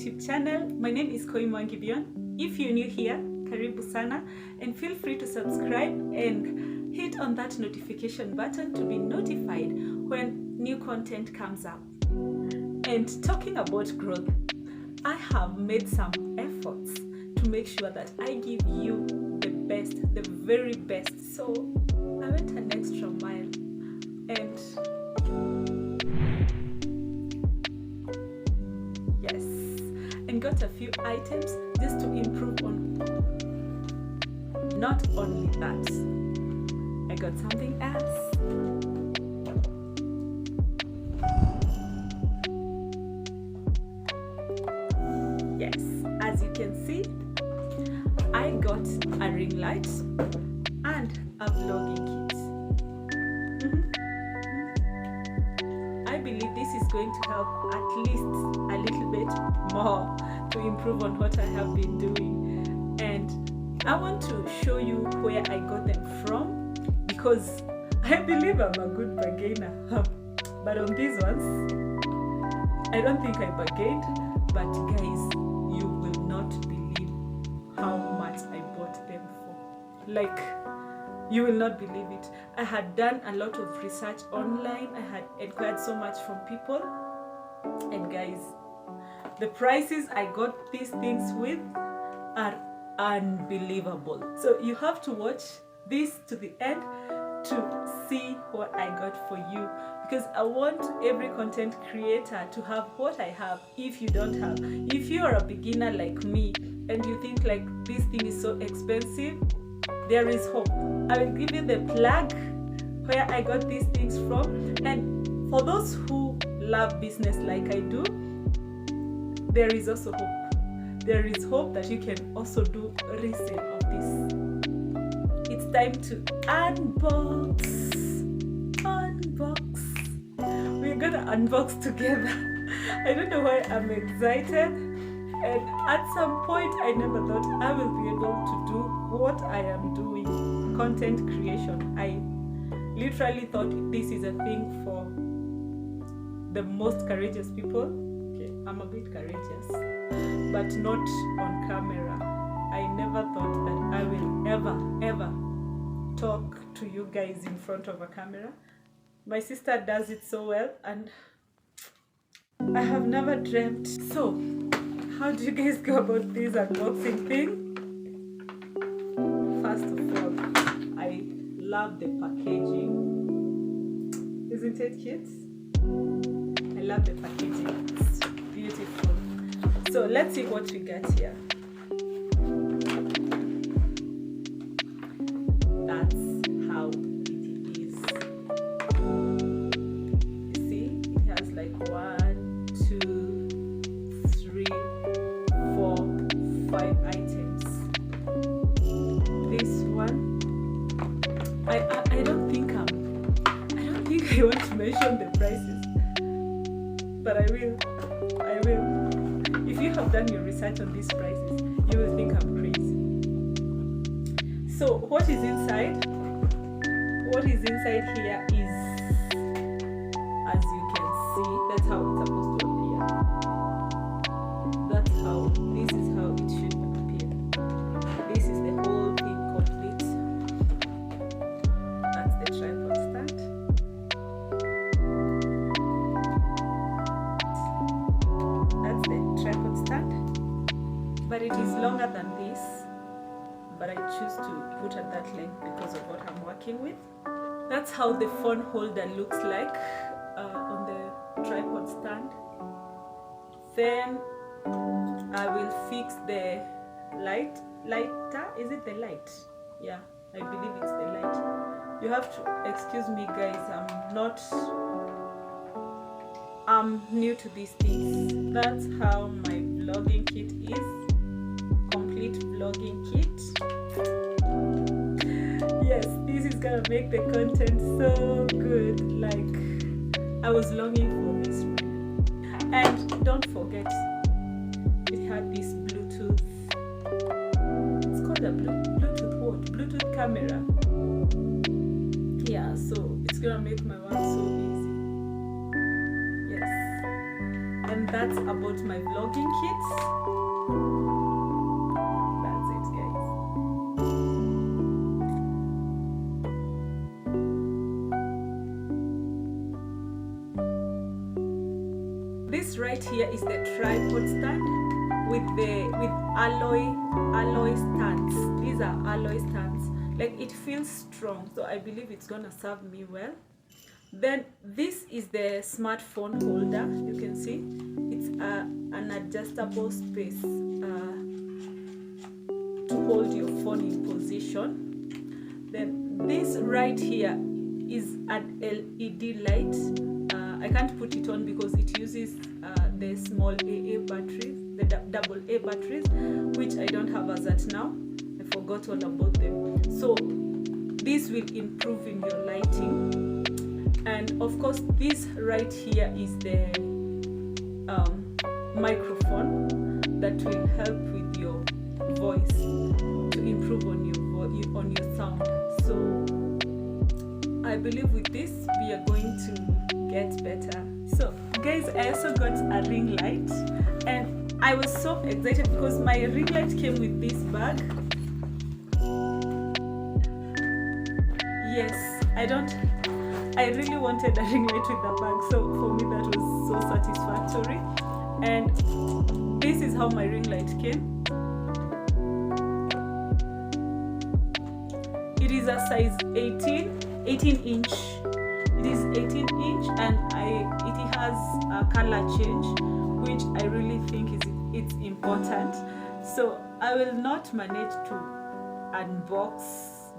YouTube channel. My name is Munyu. If you're new here, karibu sana, and feel free to subscribe and hit on that notification button to be notified when new content comes up. And talking about growth, I have made some efforts to make sure that I give you the best, the very best. So I went an extra mile and yes, and got a few items just to improve on. Not only that, I got something else. Yes, as you can see, I got a ring light and a vlogging kit. I believe this is going to help at least a little bit more to improve on what I have been doing. And I want to show you where I got them from, because I believe I'm a good bargainer. But on these ones, I don't think I bargained. But guys, you will not believe how much I bought them for. Like, you will not believe it. I had done a lot of research online. I had inquired so much from people. And guys, the prices I got these things with are unbelievable. So you have to watch this to the end to see what I got for you, because I want every content creator to have what I have. If you don't have, if you are a beginner like me and you think like this thing is so expensive, there is hope. I will give you the plug where I got these things from. And for those who love business like I do, there is also hope. There is hope that you can also do resale of this. It's time to unbox. We're gonna unbox together. I don't know why I'm excited. And at some point, I never thought I will be able to do what I am doing, content creation. I literally thought this is a thing for the most courageous people. Okay, I'm a bit courageous, but not on camera. I never thought that I will ever talk to you guys in front of a camera. My sister does it so well, and I have never dreamt. So, how do you guys go about this unboxing thing? First of all, I love the packaging. Isn't it cute? I love the packaging. It's beautiful. So let's see what we got here. That's how it is. You see, it has like 1, 2, 3, 4, 5 items. This one, I don't think I want to mention the prices, but I will. If you have done your research on these prices, you will think I'm crazy. So what is inside? What is inside here is, as you can see, that's how it's supposed to appear. That's how, this is how it should appear. This is the whole thing complete. That's the tripod stand. That's the tripod stand. But it is longer than this. But I choose to put at that length because of what I'm working with. That's how the phone holder looks like on the tripod stand. Then I will fix the lighter. Is it the light? Yeah, I believe it's the light. You have to excuse me, guys. I'm new to these things. That's how my vlogging kit is. Complete vlogging kit. Yes, this is gonna make the content so good. Like, I was longing for this. And don't forget, it had this Bluetooth. It's called a Bluetooth what? Bluetooth camera. Yeah, so it's gonna make my work so easy. Yes. And that's about my vlogging kits. That's it, guys. This right here is the tripod stand with alloy stands. These are alloy stands. Like, it feels strong, so I believe it's gonna serve me well. Then this is the smartphone holder. You can see it's an adjustable space to hold your phone in position. Then this right here is an LED light. I can't put it on because it uses the small AA batteries, the double A batteries, which I don't have as at now. I forgot all about them. So this will improve in your lighting. And of course, this right here is the microphone that will help with your voice, to improve on your sound. So I believe with this we are going to get better. So guys, I also got a ring light, and I was so excited because my ring light came with this bag. Yes, I really wanted a ring light with the bag, so for me that was so satisfactory. And this is how my ring light came. It is a size 18 inch. It is 18 inch, and it has a color change, which I really think it's important. So I will not manage to unbox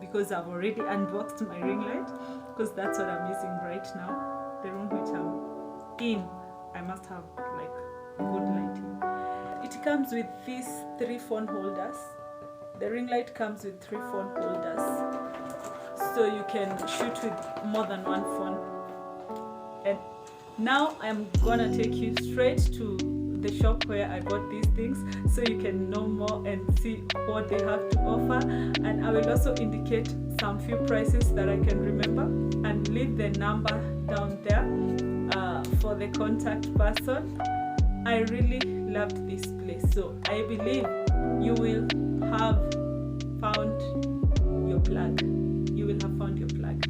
because I've already unboxed my ring light, because that's what I'm using right now. The room which I'm in, I must have like good lighting. It comes with these 3 phone holders. The ring light comes with 3 phone holders, so you can shoot with more than one phone. And now I'm gonna take you straight to the shop where I bought these things, so you can know more and see what they have to offer. And I will also indicate some few prices that I can remember, and leave the number down there for the contact person. I really loved this place, so I believe you will have found your plug. You will have found your plug.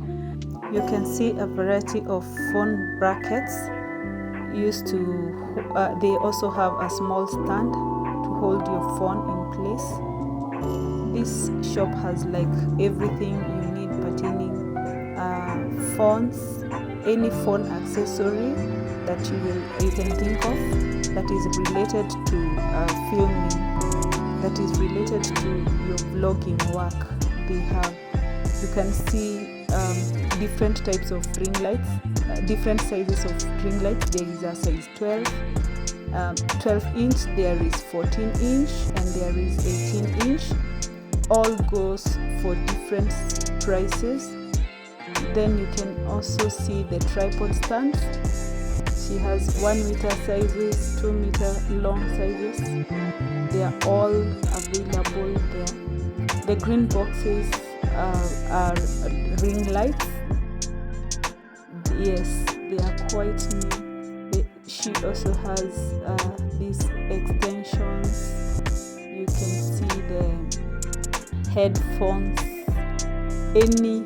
You can see a variety of phone brackets used to they also have a small stand to hold your phone in place. This shop has like everything you need pertaining phones, any phone accessory that you can think of that is related to filming, that is related to your vlogging work. They have, you can see different types of ring lights, different sizes of ring lights. There is a size 12 inch, there is 14 inch, and there is 18 inch. All goes for different prices. Then you can also see the tripod stands. She has 1 meter sizes, 2 meter long sizes. They are all available there. The green boxes are ring lights. Yes, they are quite new. She also has these extensions. You can see the headphones. Any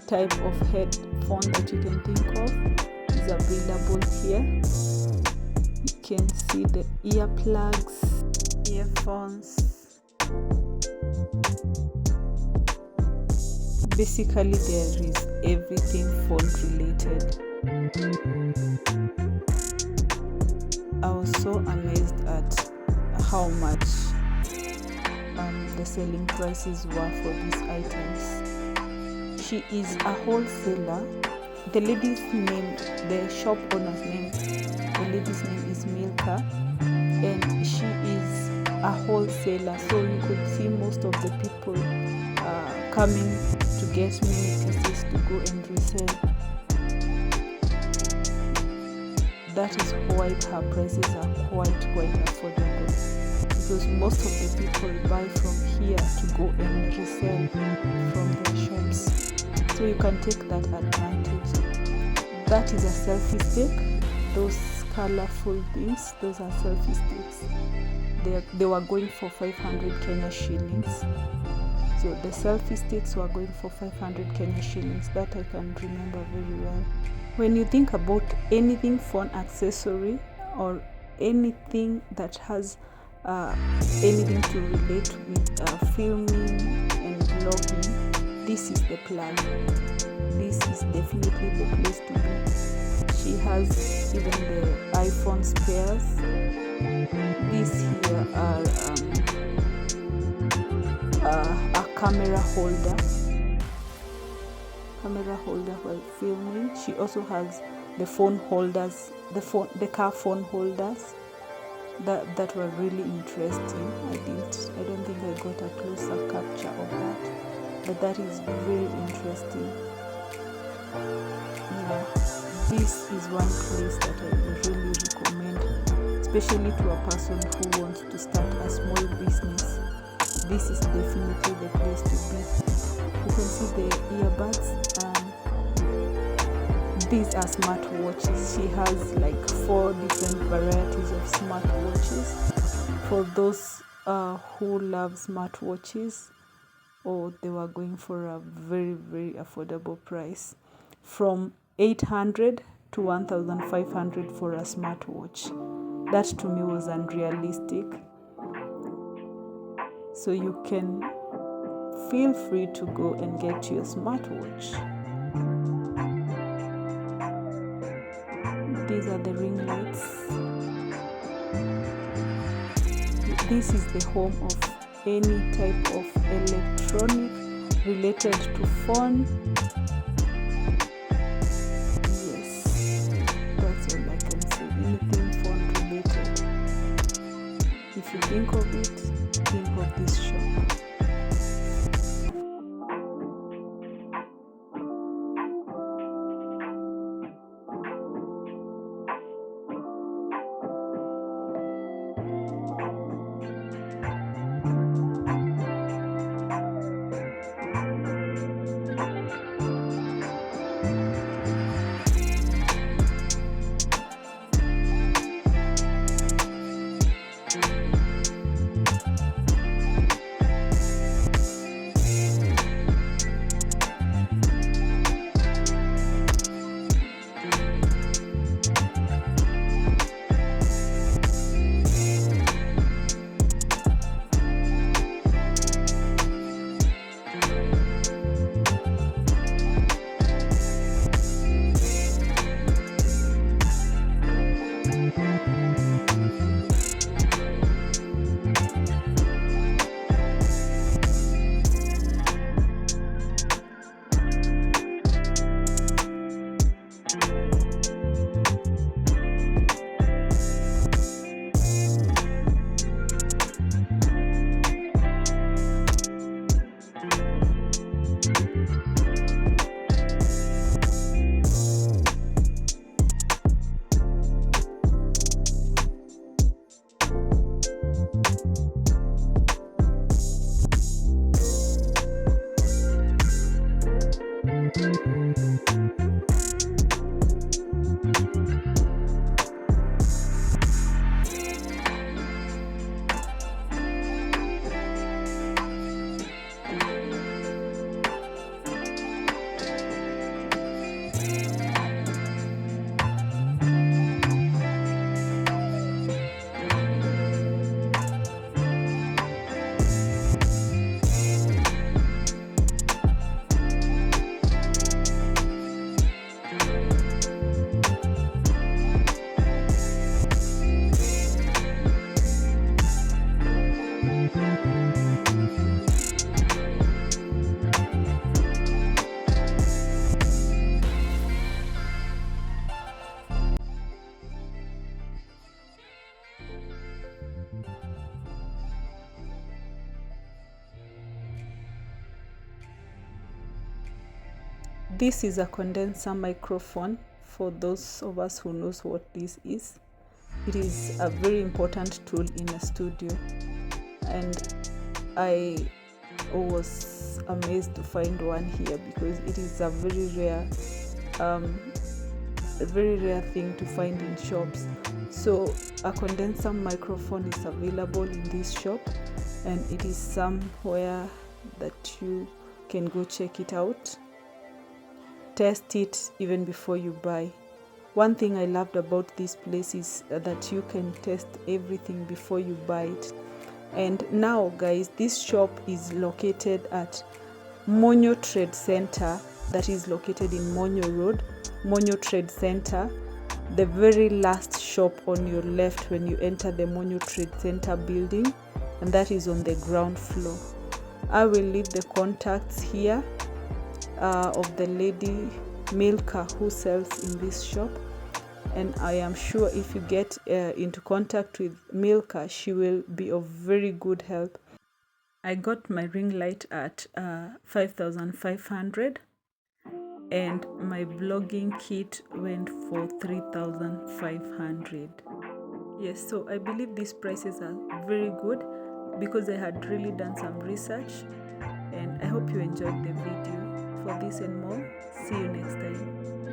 type of headphone that you can think of is available here. You can see the earplugs, earphones. Basically, there is everything phone related. I was so amazed at how much the selling prices were for these items. She is a wholesaler. The lady's name, the shop owner's name, the lady's name is Milka, and she is a wholesaler. So you could see most of the people coming to get mini pieces to go and resell. That is why her prices are quite affordable, because most of the people buy from here to go and resell from their shops. So you can take that advantage. That is a selfie stick. Those colorful things. Those are selfie sticks. They were going for 500 Kenya shillings. So the selfie sticks were going for 500 Kenya shillings. That I can remember very well. When you think about anything phone accessory or anything that has anything to relate with filming and vlogging, this is the plug. This is definitely the place to be. She has even the iPhone spares. These here are a camera holder while filming. She also has the phone holders, the car phone holders that were really interesting. I don't think I got a closer capture of that, but that is very interesting. Yeah, this is one place that I would really recommend, especially to a person who wants to start a small business. This is definitely the place to be. You can see the earbuds. These are smartwatches. She has like 4 different varieties of smartwatches. For those who love smartwatches, they were going for a very, very affordable price, from 800 to 1,500 for a smartwatch. That to me was unrealistic. So you can feel free to go and get your smartwatch. These are the ring lights. This is the home of any type of electronic related to phone. Yes, that's all I can say. Anything phone related. If you think of it, think of this shop. This is a condenser microphone. For those of us who knows what this is, it is a very important tool in a studio, and I was amazed to find one here because it is a very rare a very rare thing to find in shops. So a condenser microphone is available in this shop, and it is somewhere that you can go check it out. Test it even before you buy. One thing I loved about this place is that you can test everything before you buy it. And now guys, this shop is located at Munyu Trade Center, that is located in Munyu Road, Munyu Trade Center, the very last shop on your left when you enter the Munyu Trade Center building, and that is on the ground floor. I will leave the contacts here of the lady Milka who sells in this shop, and I am sure if you get into contact with Milka, she will be of very good help. I got my ring light at 5,500, and my vlogging kit went for 3,500. Yes, so I believe these prices are very good because I had really done some research, and I hope you enjoyed the video. For this and more, see you next time.